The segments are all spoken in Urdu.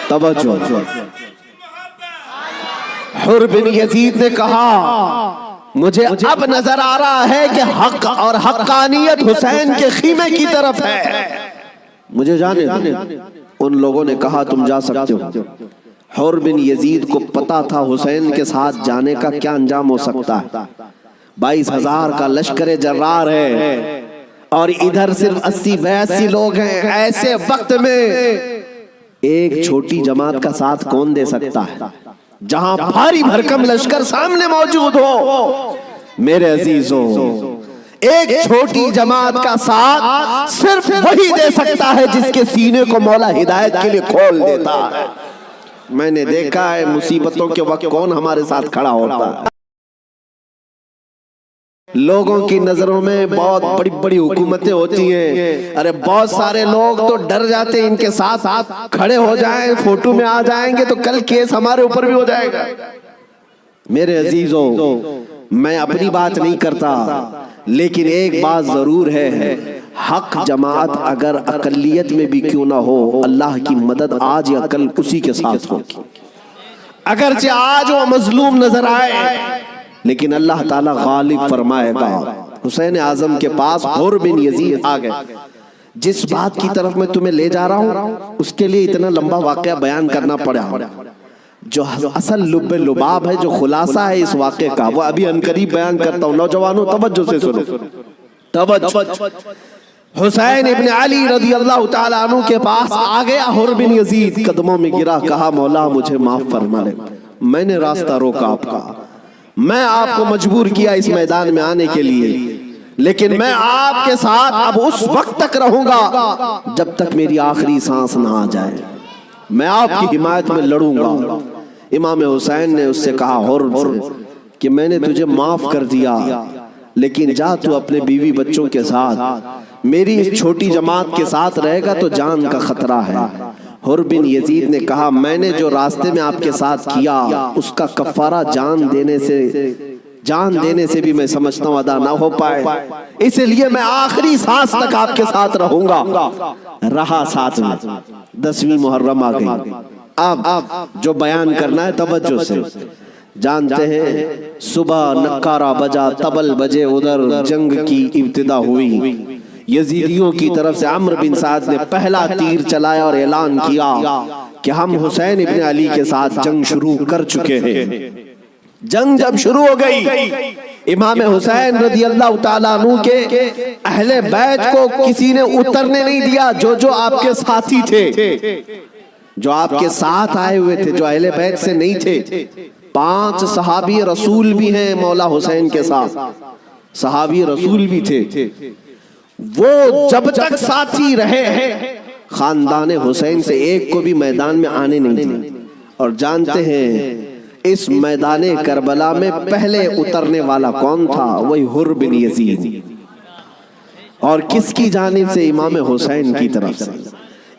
توجہ، حر بن یزید نے کہا مجھے اب نظر آ رہا ہے کہ حق اور حقانیت حسین کے خیمے کی طرف ہے، مجھے جانے دو۔ ان لوگوں نے کہا تم جا سکتے ہو۔ حر بن یزید کو پتا تھا حسین کے ساتھ جانے کا کیا انجام ہو سکتا ہے۔ 22,000 کا لشکر جرار ہے اور ادھر صرف 80-82 لوگ ہیں۔ ایسے وقت میں ایک چھوٹی جماعت کا ساتھ کون دے سکتا ہے جہاں بھاری بھرکم لشکر سامنے موجود ہو؟ میرے عزیزوں، ایک چھوٹی جماعت کا ساتھ صرف وہی دے سکتا ہے جس کے سینے کو مولا ہدایت کے لیے کھول دیتا ہے۔ میں نے دیکھا ہے مصیبتوں کے وقت کون ہمارے ساتھ کھڑا ہوتا ہے۔ لوگوں کی نظروں میں بہت بڑی بڑی حکومتیں ہوتی ہیں، ارے بہت سارے لوگ تو ڈر جاتے ہیں ان کے ساتھ کھڑے ہو جائیں، فوٹو میں آ جائیں گے تو کل کیس ہمارے اوپر بھی ہو جائے گا۔ میرے عزیزوں، میں اپنی بات نہیں کرتا، لیکن ایک بات ضرور ہے، حق جماعت اگر اقلیت میں بھی کیوں نہ ہو، اللہ کی مدد آج یا کل اسی کے ساتھ ہوگی۔ اگرچہ آج وہ مظلوم نظر آئے لیکن اللہ تعالیٰ غالب فرمائے گا۔ حسین اعظم کے پاس حر بن یزید آ گئے۔ جس بات کی طرف میں تمہیں لے جا رہا ہوں اس کے لیے اتنا لمبا واقعہ بیان کرنا پڑا، جو اصل لب لباب ہے، جو خلاصہ ہے اس واقعے کا، وہ ابھی عنقریب بیان کرتا ہوں۔ نوجوانوں توجہ سے سنو، توجہ۔ حسین ابن علی رضی اللہ تعالیٰ عنہ کے پاس آ گیا حر بن یزید، قدموں میں گرا، کہا مولا مجھے معاف فرما لے، میں نے راستہ روکا آپ کا، میں آپ کو مجبور کیا اس میدان میں آنے کے لیے، لیکن میں آپ کے ساتھ اب اس وقت تک رہوں گا جب تک میری آخری سانس نہ آ جائے، میں آپ کی حمایت میں لڑوں گا۔ امام حسین نے اس سے کہا حر کہ میں نے تجھے معاف کر دیا، لیکن جا تو اپنے بیوی بچوں کے ساتھ، میری اس چھوٹی جماعت کے ساتھ رہے گا تو جان کا خطرہ ہے۔ حر بن یزید نے کہا میں نے جو راستے میں آپ کے ساتھ کیا اس کا کفارہ جان دینے سے بھی میں سمجھتا ہوں ادا نہ ہو پائے، اس لیے میں آخری سانس تک آپ کے ساتھ رہوں گا۔ رہا ساتھ میں۔ 10ویں محرم آ گئی۔ اب جو بیان کرنا ہے توجہ سے جانتے ہیں، صبح نکارہ بجا، طبل بجے، ادھر جنگ کی ابتدا ہوئی۔ یزیدیوں کی طرف سے عمرو بن سعد نے پہلا تیر چلایا اور اعلان کیا کہ ہم حسین ابن علی کے ساتھ جنگ شروع کر چکے ہیں۔ جنگ جب شروع ہو گئی، امام حسین رضی اللہ تعالیٰ عنہ کے اہل بیت کو کسی نے اترنے نہیں دیا، جو آپ کے ساتھی تھے، جو آپ کے ساتھ آئے ہوئے تھے، جو اہل بیت سے نہیں تھے۔ 5 صحابی رسول بھی ہیں مولا حسین کے ساتھ، صحابی رسول بھی تھے، وہ جب تک ساتھی رہے خاندان حسین سے ایک کو بھی میدان میں آنے نہیں دیا۔ اور جانتے ہیں اس میدان کربلا میں پہلے اترنے والا کون تھا؟ وہی حر بن یزید، اور کس کی جانب سے؟ امام حسین کی طرف سے۔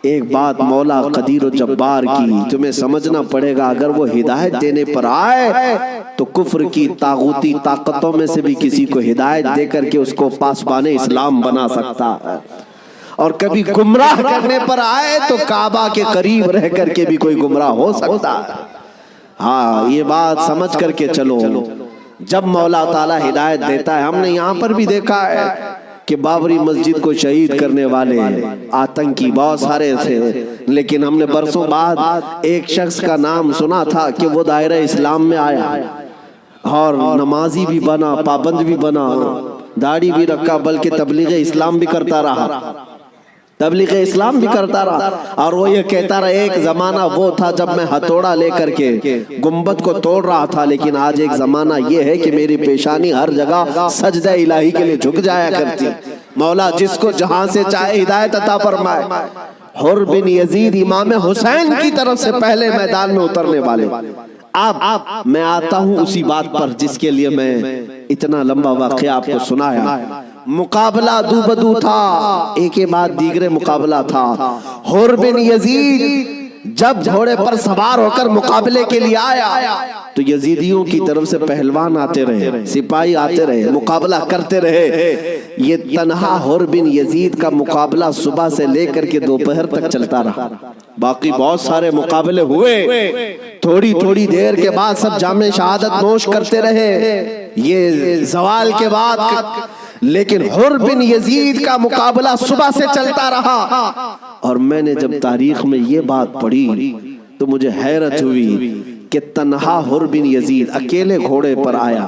ایک بات مولا قدیر و جبار کی تمہیں سمجھنا پڑے گا، اگر وہ ہدایت دینے پر آئے تو کفر کی طاغوتی طاقتوں میں سے بھی کسی کو ہدایت دے کر کے اس کو پاسبان اسلام بنا سکتا ہے، اور کبھی گمراہ کرنے پر آئے تو کعبہ کے قریب رہ کر کے بھی کوئی گمراہ ہو سکتا ہے۔ ہاں، یہ بات سمجھ کر کے چلو، جب مولا تعالیٰ ہدایت دیتا ہے، ہم نے یہاں پر بھی دیکھا ہے کہ بابری مسجد کو شہید کرنے والے آتنکی بہت سارے تھے، لیکن ہم نے برسوں بعد ایک شخص کا نام سنا تھا کہ وہ دائرہ اسلام میں آیا اور نمازی بھی بنا، پابند بھی بنا، داڑھی بھی رکھا، بلکہ تبلیغ اسلام بھی کرتا رہا، تبلیغ اسلام بھی کرتا رہا۔ اور وہ یہ کہتا رہا ایک زمانہ وہ تھا جب میں ہتھوڑا لے کر کے گنبد کو توڑ رہا تھا، لیکن آج ایک زمانہ یہ ہے کہ میری پیشانی ہر جگہ سجدہ الہی کے لیے جھک جایا کرتی۔ مولا جس کو جہاں سے چاہے ہدایت عطا فرمائے۔ حر بن یزید امام حسین کی طرف سے پہلے میدان میں اترنے والے۔ اب میں آتا ہوں اسی بات پر جس کے لیے میں اتنا لمبا واقعہ آپ کو سنایا۔ مقابلہ دو بدو تھا، ایک کے بعد دیگرے مقابلہ تھا۔ حر بن یزید جب گھوڑے پر سوار ہو کر مقابلے کے لیے آیا تو یزیدیوں کی طرف سے پہلوان آتے رہے، سپاہی آتے رہے، مقابلہ کرتے رہے۔ یہ تنہا حر بن یزید کا مقابلہ صبح سے لے کر کے دوپہر تک چلتا رہا۔ باقی بہت سارے مقابلے ہوئے، تھوڑی تھوڑی دیر کے بعد سب جام شہادت نوش کرتے رہے، یہ زوال کے بعد، لیکن حر بن یزید کا مقابلہ صبح سے چلتا رہا۔ اور میں نے جب تاریخ میں یہ بات پڑھی تو مجھے حیرت ہوئی کہ تنہا حر بن یزید اکیلے گھوڑے پر آیا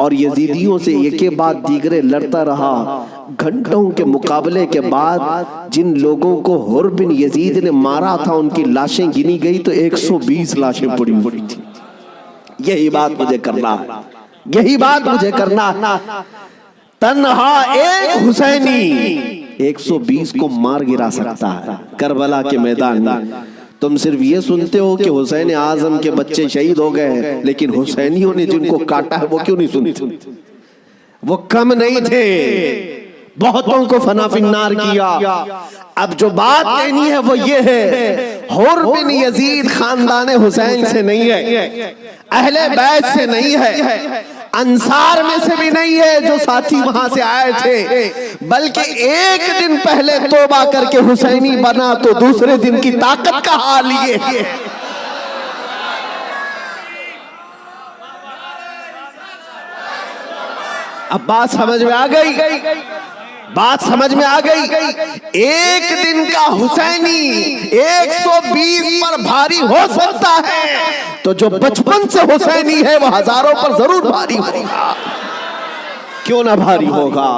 اور یزیدیوں سے ایک بعد دیگرے لڑتا رہا۔ گھنٹوں کے مقابلے کے بعد جن لوگوں کو حر بن یزید نے مارا تھا ان کی لاشیں گنی گئی تو 120 لاشیں پڑی ہوئی تھی۔ یہی بات مجھے کرنا ہے، یہی بات مجھے کرنا ہے۔ تنہا ایک حسینی 120 کو مار گرا سکتا ہے کربلا کے میدان میں۔ تم صرف یہ سنتے ہو کہ حسین اعظم کے بچے شہید ہو گئے، لیکن حسینیوں نے جن کو کاٹا ہے وہ کیوں نہیں سنتے؟ وہ کم نہیں تھے، بہتوں کو فنا فی النار کیا۔ اب جو بات کہنی ہے وہ یہ ہے، حر بن یزید خاندان حسین سے نہیں ہے، اہل بیت سے نہیں ہے، انصار میں سے بھی نہیں ہے جو ساتھی وہاں سے آئے تھے، بلکہ ایک دن پہلے توبہ کر کے حسینی بنا تو دوسرے دن کی طاقت کا حال یہ ہے۔ اب بات سمجھ میں آ گئی، بات سمجھ میں آ گئی۔ ایک دن کا حسینی 120 پر بھاری ہو سکتا ہے تو جو بچپن سے حسینی ہے وہ ہزاروں پر ضرور بھاری ہوگا، کیوں نہ بھاری ہوگا۔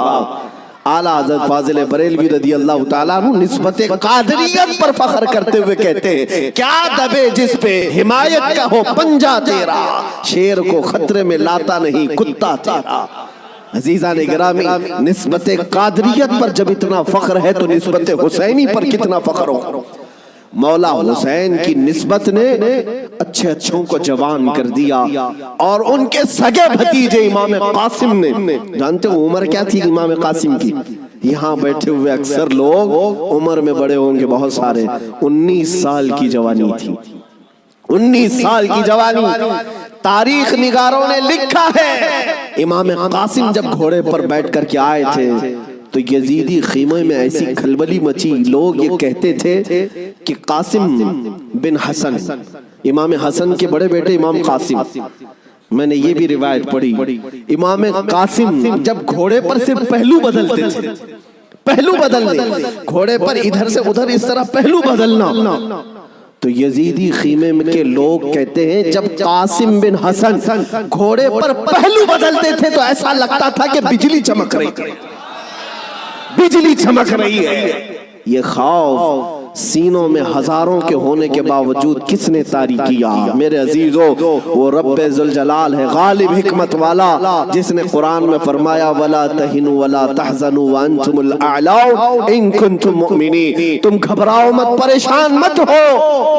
اعلیٰ حضرت فاضل بریلوی رضی اللہ تعالیٰ عنہ نسبت قادریت پر فخر کرتے ہوئے کہتے ہیں، کیا دبے جس پہ حمایت کا ہو پنجہ تیرا، شیر کو خطرے میں لاتا نہیں کتا تیرا۔ عزیزان گرامی، نسبت قادریت پر جب اتنا فخر ہے تو نسبت حسینی پر کتنا فخر ہو۔ مولا حسین کی نسبت نے اچھے اچھوں کو جوان کر دیا، اور ان کے سگے بھتیجے امام قاسم نے، جانتے ہو عمر کیا تھی امام قاسم کی؟ یہاں بیٹھے ہوئے اکثر لوگ عمر میں بڑے ہوں گے بہت سارے، 19 سال کی جوانی تھی، 19 سال کی جوانی۔ تاریخ نگاروں نے لکھا ہے امام قاسم جب گھوڑے پر بیٹھ کر کے آئے تھے تو یزیدی خیمے میں ایسی کھلبلی مچی، لوگ یہ کہتے تھے کہ قاسم بن حسن، امام حسن کے بڑے بیٹے امام قاسم، میں نے یہ بھی روایت پڑھی، امام قاسم جب گھوڑے پر صرف پہلو بدلتے تھے، پہلو بدلنے، گھوڑے پر ادھر سے ادھر اس طرح پہلو بدلنا، تو یزیدی خیمے کے لوگ کہتے ہیں جب قاسم بن حسن گھوڑے پر پہلو بدلتے تھے تو ایسا لگتا تھا کہ بجلی چمک رہی ہے، بجلی چمک رہی ہے۔ یہ خوف سینوں میں ہزاروں کے ہونے کے باوجود کس نے طاری کیا؟ میرے عزیزو، وہ رب ذوالجلال ہے، غالب حکمت والا، جس نے قرآن میں فرمایا وَلَا تَهِنُوا وَلَا تَحْزَنُوا وَأَنْتُمُ الْأَعْلَوْا إِن كُنتُم مُؤْمِنِينَ، تم گھبراؤ مت، پریشان مت ہو،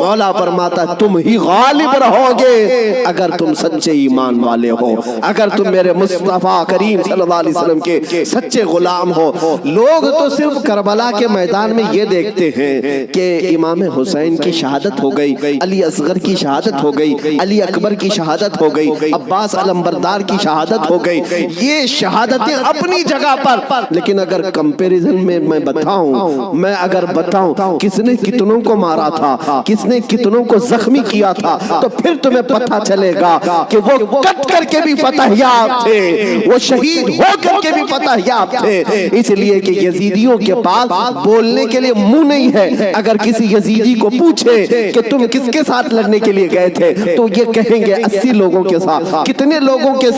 مولا فرماتا تم ہی غالب رہو گے اگر تم سچے ایمان والے ہو، اگر تم میرے مصطفیٰ کریم صلی اللہ علیہ وسلم کے سچے غلام ہو۔ لوگ تو صرف کربلا کے میدان میں یہ دیکھتے ہیں کہ امام حسین کی شہادت ہو گئی، علی اصغر کی شہادت ہو گئی، علی اکبر کی شہادت ہو گئی، عباس علمبردار کی شہادت ہو گئی، یہ شہادتیں اپنی جگہ پر، لیکن اگر کمپیریزن میں میں بتاؤں، میں اگر بتاؤں کس نے کتنوں کو مارا تھا، کس نے کتنوں کو زخمی کیا تھا، تو پھر تمہیں پتہ چلے گا کہ وہ کٹ کر کے بھی فتح یاب تھے، وہ شہید ہو کر کے بھی فتح یاب تھے، اس لیے کہ یزیدیوں کے پاس بولنے کے لیے منہ نہیں ہے۔ اگر کسی یزیدی کو پوچھے کہ تم کس کے ساتھ لڑنے کے لیے گئے تھے تو یہ کہیں گے 80 لوگوں کے ساتھ۔ کتنے لوگوں کے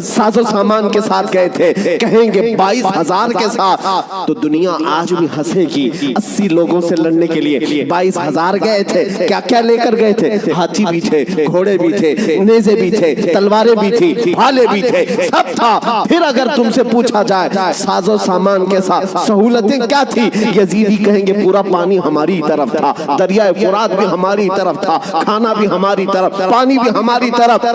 ساز و سامان کے ساتھ گئے تھے؟ کہیں گے 22,000 کے ساتھ۔ تو دنیا آج بھی ہنسے گی، 80 لوگوں سے لڑنے کے لیے 22,000 گئے تھے، کیا کیا لے کر گئے تھے؟ ہاتھی بھی تھے، گھوڑے بھی تھے، نیزے بھی تھے، تلواریں بھی تھی، بھالے بھی تھے، سب تھا۔ پھر اگر تم سے پوچھا جائے ساز و سامان کے ساتھ سہولتیں کیا تھی، یزیدی کہیں گے پورا پانی ہماری طرف تھا، دریائے فرات بھی ہماری طرف تھا، کھانا بھی ہماری طرف، پانی بھی ہماری طرف۔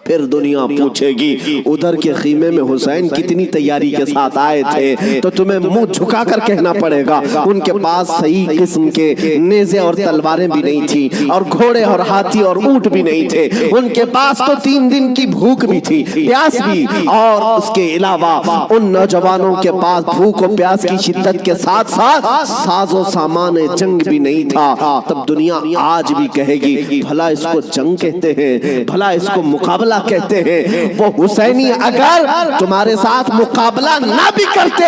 پھر دنیا پوچھے گی ادھر کے خیمے میں حسین کتنی تیاری کے ساتھ آئے تھے، تو تمہیں منہ جھکا کر کہنا پڑے گا ان کے پاس صحیح قسم کے نیزے اور تلواریں بھی نہیں تھی، اور گھوڑے اور ہاتھی اور اونٹ بھی نہیں تھے، ان کے پاس تو 3 دن کی بھوک بھی تھی، پیاس بھی، اور اس کے علاوہ ان نوجوانوں کے پاس بھوک و پیاس کی شدت کے ساتھ ساتھ ساز و سامان جنگ بھی نہیں تھا۔ تب دنیا آج بھی کہے گی بھلا اس کو جنگ کہتے ہیں، بھلا اس کو مقابلہ کہتے ہیں؟ وہ حسینی اگر تمہارے ساتھ مقابلہ نہ بھی کرتے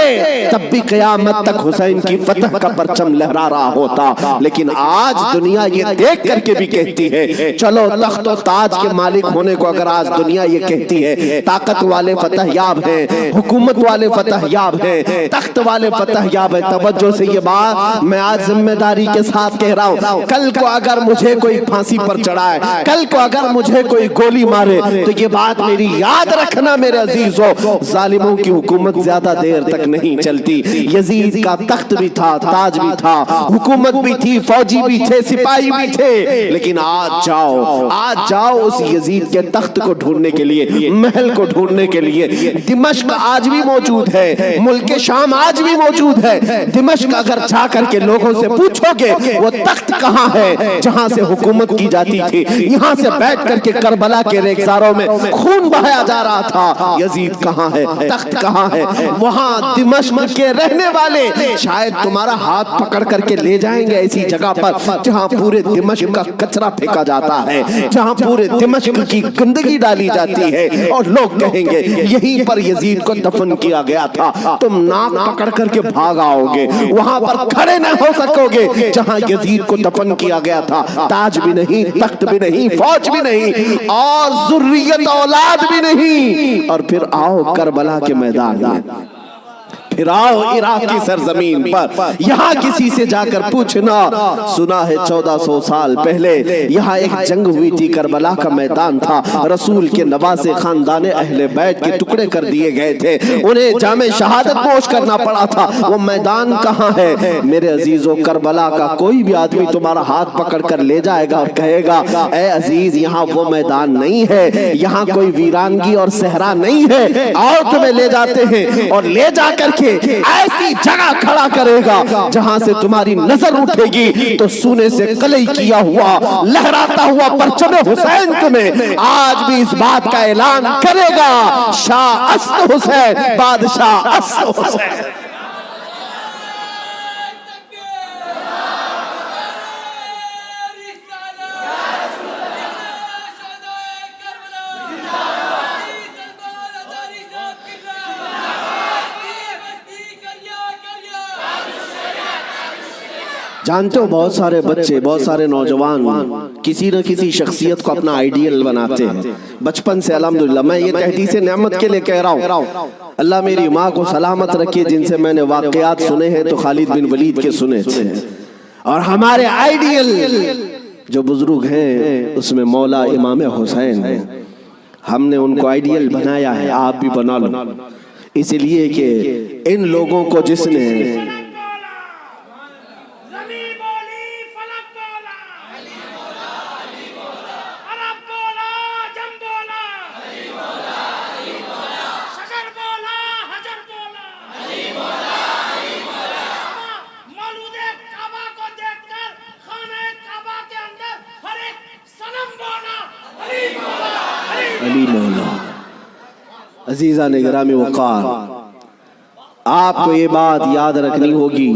تب بھی قیامت تک حسین کی فتح کا پرچم لہرا رہا ہوتا، لیکن آج دنیا یہ دیکھ کر کے بھی کہتی ہے، چلو تخت و تاج کے مالک ہونے کو اگر آج دنیا یہ کہتی ہے، طاقت والے فتح یاب ہیں، حکومت والے فتح یاب ہیں، تخت والے فتح یاب ہیں، توجہ سے یہ بات میں آج ذمہ داری کے ساتھ کہہ رہا ہوں، کل کو اگر مجھے کوئی پھانسی پر چڑھائے، کل کو اگر مجھے کوئی گولی مارے، تو یہ بات میری یاد رکھنا میرے عزیزو، ظالموں کی حکومت زیادہ دیر تک نہیں چلتی۔ یزید کا تخت بھی تھا، تاج بھی تھا، حکومت بھی تھی، فوجی بھی تھے، سپاہی بھی تھے، لیکن آج جاؤ اس یزید کے تخت کو ڈھونڈنے کے لیے، محل کو ڈھونڈنے کے لیے۔ دمشق آج بھی موجود ہے، ملک شام آج بھی موجود ہے۔ دمشق اگر جا کر کے لوگوں سے پوچھو گے وہ تخت کہاں ہے جہاں سے حکومت کی جاتی تھی، یہاں سے بیٹھ کر کے کربلا کے ریگزاروں میں خون بہایا جا رہا تھا، یزید کہاں ہے، تخت کہاں ہے؟ وہاں دمشق کے رہنے والے شاید تمہارا ہاتھ پکڑ کر کے لے جائیں گے ایسی جگہ پر جہاں پورے دمشق کا کچرا پھینکا جاتا ہے، جہاں پورے دمشق کی گندگی ڈالی جاتی ہے، اور لوگ کہیں گے یہیں پر یزید کو دفن کیا گیا تھا۔ تم ناک پکڑ کر کے بھاگ آؤ گے، وہاں پر کھڑے نہ ہو سکو گے جہاں یزید کو دفن کیا گیا تھا۔ تاج بھی نہیں، تخت بھی نہیں، فوج بھی نہیں، اور ذریت اولاد بھی نہیں، اور پھر آؤ کربلا کے میدان میں، پھر آؤ عراق کی سرزمین پر، یہاں کسی سے جا کر پوچھنا، سنا ہے 1400 سال پہلے یہاں ایک جنگ ہوئی تھی، کربلا کا میدان تھا، رسول کے نواسے خاندان اہل بیت کے ٹکڑے کر دیے گئے تھے، انہیں جام شہادت نوش کرنا پڑا تھا، وہ میدان کہاں ہے؟ میرے عزیزو، کربلا کا کوئی بھی آدمی تمہارا ہاتھ پکڑ کر لے جائے گا اور کہے گا اے عزیز یہاں وہ میدان نہیں ہے، یہاں کوئی ویرانگی اور صحرا نہیں ہے، اور تمہیں لے جاتے ہیں، اور لے جا کر کے ایسی جگہ کھڑا کرے گا جہاں سے تمہاری نظر اٹھے گی تو سونے سے کلئی کیا ہوا لہراتا ہوا پرچم حسین تمہیں آج بھی اس بات کا اعلان کرے گا، شاہ اسد حسین، بادشاہ اسد حسین۔ جانتے ہو بہت سارے بچے، بہت سارے نوجوان کسی نہ کسی شخصیت کو اپنا آئیڈیل بناتے ہیں بچپن سے۔ الحمدللہ میں یہ تحدیث نعمت کے لئے کہہ رہا ہوں، اللہ میری ماں کو سلامت رکھے، جن سے میں نے واقعات سنے ہیں تو خالد بن ولید کے سنے تھے، اور ہمارے آئیڈیل جو بزرگ ہیں اس میں مولا امام حسین ہیں، ہم نے ان کو آئیڈیل بنایا ہے، آپ بھی بنا لو، اس لیے کہ ان لوگوں کو جس نے علی مولا۔ عزیزان گرامی وقار، آپ کو یہ بات یاد رکھنی ہوگی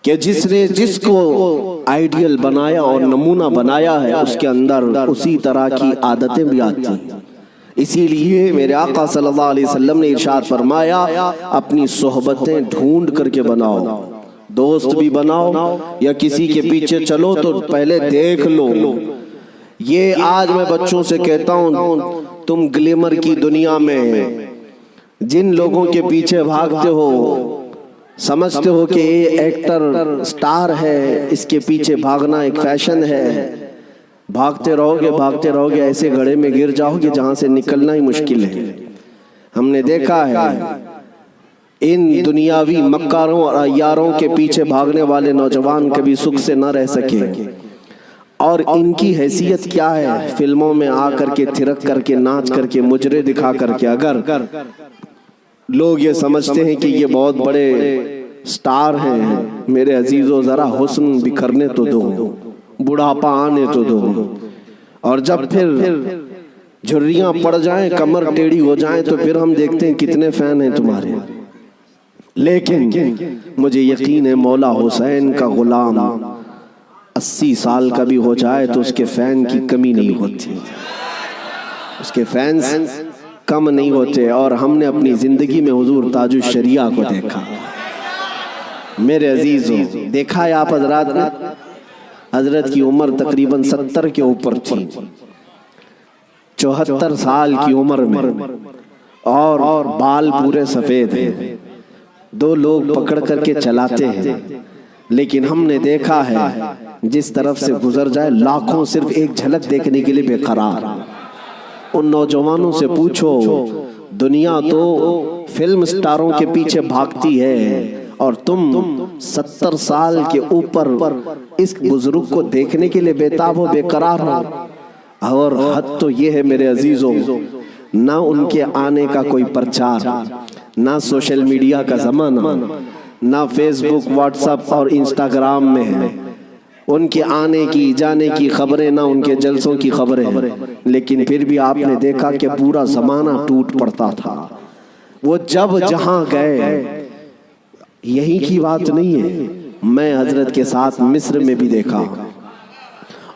کہ جس نے جس کو آئیڈیل بنایا اور نمونہ بنایا ہے اس کے اندر اسی طرح کی عادتیں بھی آتی ہیں۔ اسی لیے میرے آقا صلی اللہ علیہ وسلم نے ارشاد فرمایا اپنی صحبتیں ڈھونڈ کر کے بناؤ، دوست بھی بناؤ یا کسی کے پیچھے چلو تو پہلے دیکھ لو۔ یہ آج میں بچوں سے کہتا ہوں، تم گلیمر کی دنیا میں جن لوگوں کے پیچھے بھاگتے ہو سمجھتے ہو کہ یہ ایکٹر سٹار ہے، اس کے پیچھے بھاگنا ایک فیشن ہے، بھاگتے رہو گے ایسے گھڑے میں گر جاؤ گے جہاں سے نکلنا ہی مشکل ہے۔ ہم نے دیکھا ہے ان دنیاوی مکاروں اور عیاروں کے پیچھے بھاگنے والے نوجوان کبھی سکھ سے نہ رہ سکے، اور ان کی حیثیت کیا ہے؟ فلموں میں آ کر کے تھرک کر کے ناچ کر کے مجرے دکھا کر کے اگر لوگ یہ سمجھتے ہیں کہ یہ بہت بڑے سٹار ہیں، میرے عزیزو ذرا حسن بکھرنے تو دو، بڑھاپا آنے تو دو، اور جب پھر جھریاں پڑ جائیں، کمر ٹیڑھی ہو جائیں، تو پھر ہم دیکھتے ہیں کتنے فین ہیں تمہارے۔ لیکن مجھے یقین ہے مولا حسین کا غلام 80 سال کا بھی ہو جائے تو اس کے فین کی کمی نہیں ہوتی، اس کے فینز کم نہیں ہوتے۔ اور ہم نے اپنی زندگی میں حضور تاج الشریعہ کو دیکھا، میرے عزیزوں، دیکھا ہے آپ حضرات نے؟ حضرت کی عمر تقریباً 70 کے اوپر تھی، 74 سال کی عمر میں، اور بال پورے سفید ہیں، 2 لوگ پکڑ کر کے چلاتے ہیں، لیکن ہم نے دیکھا ہے جس طرف سے گزر جائے لاکھوں صرف ایک جھلک دیکھنے کے لیے بے قرار۔ ان نوجوانوں سے پوچھو، دنیا تو فلم سٹاروں کے پیچھے بھاگتی ہے اور تم 70 سال کے اوپر اس بزرگ کو دیکھنے کے لیے بےتاب ہو، بے قرار ہو۔ اور حد تو یہ ہے میرے عزیزوں، نہ ان کے آنے کا کوئی پرچار، نہ سوشل میڈیا کا زمانہ، نہ فیس بک، واٹس ایپ اور انسٹاگرام میں ہے ان کے آنے کی جانے کی خبریں، نہ ان کے جلسوں کی خبریں ہیں، لیکن پھر بھی آپ نے دیکھا کہ پورا زمانہ ٹوٹ پڑتا تھا۔ وہ جب جہاں گئے، یہی کی بات نہیں ہے، میں حضرت کے ساتھ مصر میں بھی دیکھا،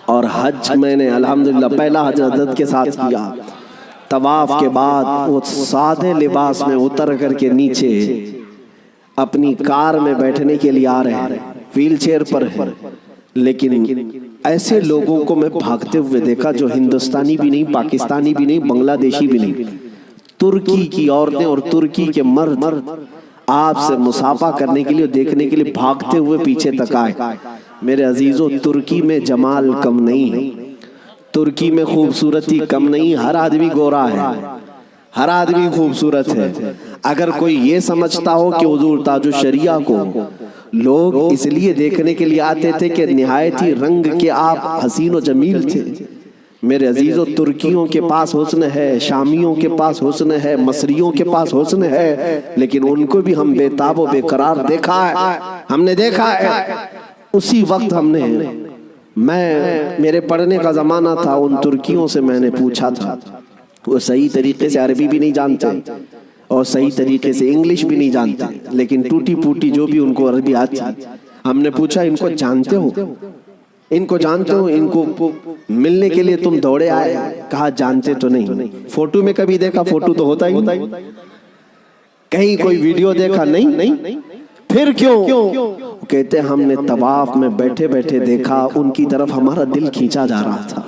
اور حج میں نے الحمدللہ پہلا حج حضرت کے ساتھ کیا۔ طواف کے بعد وہ سادے لباس میں اتر کر کے نیچے اپنی کار میں بیٹھنے کے لیے آ رہے ہیں، ویل چیئر پر ہے، لیکن ایسے لوگوں کو میں بھاگتے ہوئے دیکھا جو ہندوستانی بھی نہیں، پاکستانی بھی نہیں، بنگلہ دیشی بھی نہیں، ترکی کی عورتیں اور ترکی کے مرد آپ سے مصافحہ کرنے کے لیے، دیکھنے کے لیے بھاگتے ہوئے پیچھے تک آئے۔ میرے عزیزو، ترکی میں جمال کم نہیں ہے، ترکی میں خوبصورتی کم نہیں، ہر آدمی گورا ہے، ہر آدمی خوبصورت ہے۔ اگر کوئی یہ سمجھتا ہو کہ حضور تاج الشریعہ کو لوگ اس لیے دیکھنے کے لیے آتے تھے کہ نہایت ہی رنگ کے آپ حسین و جمیل تھے، میرے عزیزو، ترکیوں کے پاس حسن ہے، شامیوں کے پاس حسن ہے، مصریوں کے پاس حسن ہے، لیکن ان کو بھی ہم بے تاب و بے قرار دیکھا ہے، ہم نے دیکھا ہے۔ اسی وقت ہم نے، میرے پڑھنے کا زمانہ تھا، ان ترکیوں سے میں نے پوچھا تھا، وہ صحیح طریقے سے عربی بھی نہیں جانتے اور صحیح طریقے سے انگلش بھی نہیں جانتے، لیکن ٹوٹی پوٹی جو بھی ان کو عربی آتی۔ ہم نے پوچھا، ان کو جانتے ہو؟ ان کو جانتے ہو؟ ان کو ملنے کے لیے تم دوڑے آئے؟ کہا جانتے تو نہیں، فوٹو میں کبھی دیکھا؟ فوٹو تو ہوتا ہی نہیں، کہیں کوئی ویڈیو دیکھا؟ نہیں۔ پھر کیوں؟ کہتے ہم نے طواف میں بیٹھے بیٹھے دیکھا، ان کی طرف ہمارا دل کھینچا جا رہا تھا۔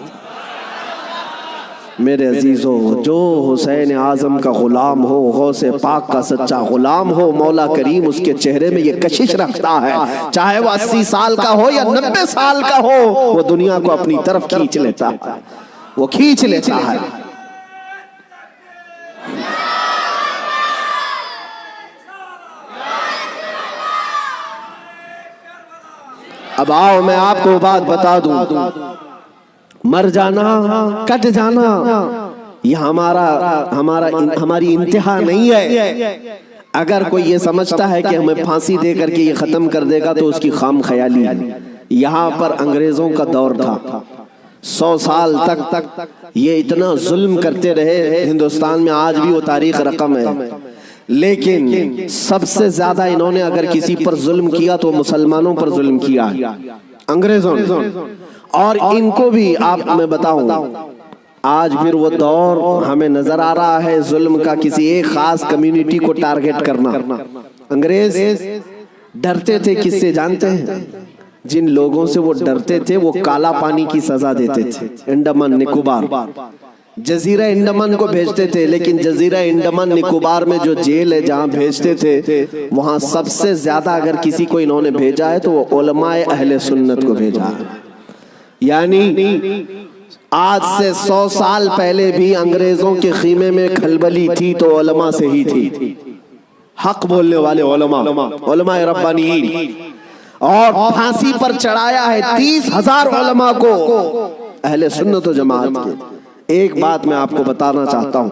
میرے عزیزو، جو حسین اعظم کا غلام ہو، غوث پاک کا سچا غلام ہو، مولا کریم اس کے چہرے میں یہ کشش رکھتا ہے، چاہے وہ 80 سال کا ہو یا 90 سال کا ہو، وہ دنیا کو اپنی طرف کھینچ لیتا ہے، وہ کھینچ لیتا ہے۔ اب آؤ میں آپ کو بات بتا دوں، مر جانا، کٹ جانا، یہ ہماری انتہا نہیں ہے۔ اگر کوئی یہ سمجھتا ہے کہ ہمیں پھانسی دے کر کے یہ ختم کر دے گا تو اس کی خام خیالی ہے۔ یہاں پر انگریزوں کا دور تھا، 100 سال تک یہ اتنا ظلم کرتے رہے، ہندوستان میں آج بھی وہ تاریخ رقم ہے، لیکن سب سے زیادہ انہوں نے اگر کسی پر ظلم کیا تو مسلمانوں پر ظلم کیا انگریزوں نے۔ اور ان کو بھی آپ میں بتاؤں، آج پھر وہ دور ہمیں نظر آ رہا ہے ظلم کا، کسی ایک خاص کمیونٹی کو ٹارگٹ کرنا۔ انگریز ڈرتے تھے کس سے جانتے ہیں؟ جن لوگوں سے وہ ڈرتے تھے وہ کالا پانی کی سزا دیتے تھے۔ انڈمان نکوبار، جزیرہ انڈمان کو بھیجتے تھے، لیکن جزیرہ انڈمان نکوبار میں جو جیل ہے جہاں بھیجتے تھے، وہاں سب سے زیادہ اگر کسی کو انہوں نے بھیجا ہے تو وہ علماء اہل سنت کو بھیجا ہے۔ یعنی آج سے 100 سال پہلے بھی انگریزوں کے خیمے میں کھلبلی تھی تو علماء سے ہی تھی۔ حق بولنے والے علماء، علماء ربانیین، اور پھانسی پر چڑھایا ہے 30,000 علماء کو اہل سنت و جماعت کے۔ ایک بات میں آپ کو بتانا چاہتا ہوں،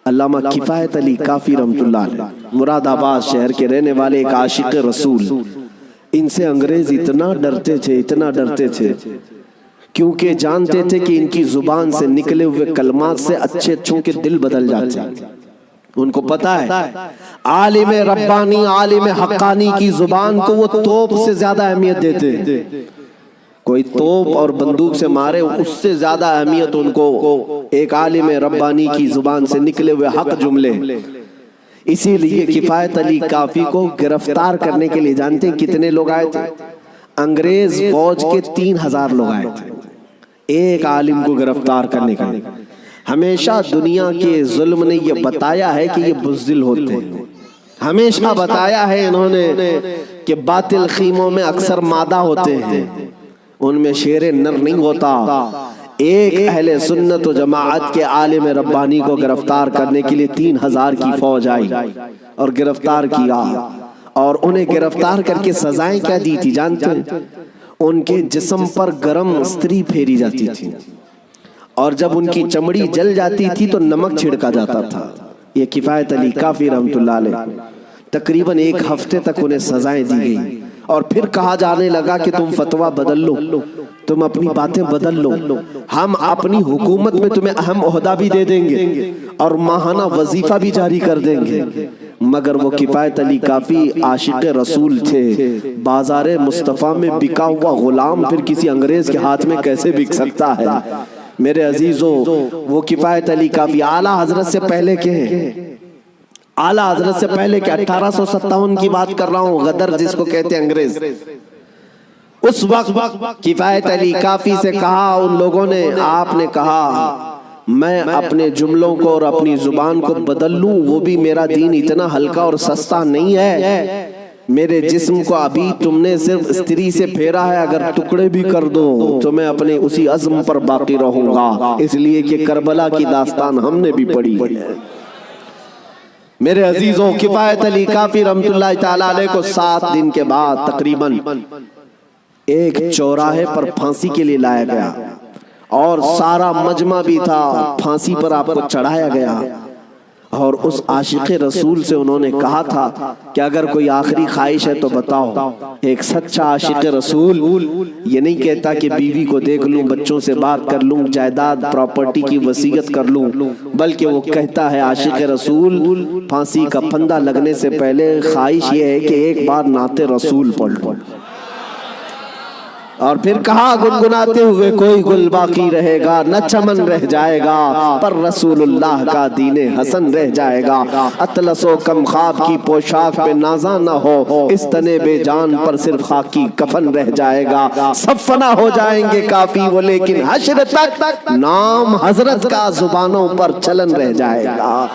علامہ کفایت علی کافی رحمت اللہ علیہ مراد آباد شہر کے رہنے والے ایک عاشق رسول، ان سے انگریز اتنا ڈرتے تھے، اتنا ڈرتے تھے، کیونکہ جانتے تھے کہ ان کی زبان سے نکلے ہوئے کلمات سے اچھے اچھوں کے دل بدل جاتے ہیں۔ ان کو پتا ہے عالم ربانی، عالم حقانی کی زبان کو وہ توپ سے زیادہ اہمیت دیتے ہیں۔ کوئی توپ اور بندوق سے مارے اس سے زیادہ اہمیت ان کو ایک عالم ربانی کی زبان سے نکلے ہوئے حق جملے۔ اسی لیے کفایت علی کافی کو گرفتار کرنے کے لیے جانتے ہیں کتنے لوگ آئے تھے؟ انگریز فوج کے 3,000 لوگ آئے تھے ایک عالم کو گرفتار کرنے کے لیے۔ ہمیشہ دنیا کے ظلم نے یہ بتایا ہے کہ یہ بزدل ہوتے ہیں، ہمیشہ بتایا ہے انہوں نے کہ باطل خیموں میں اکثر مادہ ہوتے ہیں، ان میں شیر نر نہیں ہوتا۔ ایک اہل سنت و جماعت کے عالم ربانی کو گرفتار کرنے کے لیے 3,000 کی فوج آئی اور گرفتار کیا، اور انہیں گرفتار کر کے سزائیں کیا دی تھی جانتے ہیں؟ ان کے جسم پر گرم استری پھیری جاتی تھی، اور جب ان کی چمڑی جل جاتی تھی تو نمک چھڑکا جاتا تھا۔ یہ کفایت علی کافی رحمت اللہ علیہ تقریباً 1 ہفتے تک انہیں سزائیں دی گئی، اور پھر کہا جانے لگا کہ تم فتویٰ بدل لو، تم اپنی باتیں بدل لو، ہم اپنی حکومت میں تمہیں اہم عہدہ بھی دے دیں گے اور ماہانہ وظیفہ بھی جاری کر دیں گے۔ مگر وہ کفایت علی کافی عاشق رسول تھے، بازار مصطفیٰ میں بکا ہوا غلام پھر کسی انگریز کے ہاتھ میں کیسے بک سکتا ہے؟ میرے عزیزو، وہ کفایت علی کافی اعلیٰ حضرت سے پہلے کے ہیں، اعلیٰ حضرت سے پہلے کے 1857 کی بات کر رہا ہوں، غدر جس کو کہتے ہیں انگریز۔ اس وقت کفایت علی کافی سے کہا ان لوگوں نے، آپ نے کہا میں اپنے جملوں کو اور اپنی زبان کو بدل لوں، وہ بھی میرا دین اتنا ہلکا اور سستا نہیں ہے۔ میرے جسم کو ابھی تم نے صرف استری سے پھیرا ہے، اگر ٹکڑے بھی کر دو تو میں اپنے اسی عزم پر باقی رہوں گا، اس لیے کہ کربلا کی داستان ہم نے بھی پڑھی ہے۔ میرے عزیزوں، کفایت علی کافی رحمت اللہ تعالیٰ علیہ کو 7 دن کے بعد تقریباً ایک چوراہے پر پھانسی کے لیے لایا گیا، اور سارا مجمع بھی تھا، پھانسی پر آپ کو چڑھایا گیا، اور اس عاشق رسول سے انہوں نے کہا تھا کہ اگر کوئی آخری خواہش ہے تو بتاؤ۔ ایک سچا عاشق رسول یہ نہیں کہتا کہ بیوی کو دیکھ لوں، بچوں سے بات کر لوں، جائیداد پراپرٹی کی وصیت کر لوں، بلکہ وہ کہتا ہے عاشق رسول پھانسی کا پھندا لگنے سے پہلے خواہش یہ ہے کہ ایک بار نعت رسول پڑھ لوں۔ اور پھر کہا گنگناتے ہوئے، کوئی گل باقی رہے گا نہ چمن رہ جائے گا، پر رسول اللہ کا دین حسن رہ جائے گا۔ اطلس و کم خواب کی پوشاک پہ نازاں نہ ہو، اس تنے بے جان پر صرف خاکی کفن رہ جائے گا۔ سب فنا ہو جائیں گے کافی وہ، لیکن حشر تک نام حضرت کا زبانوں پر چلن رہ جائے گا۔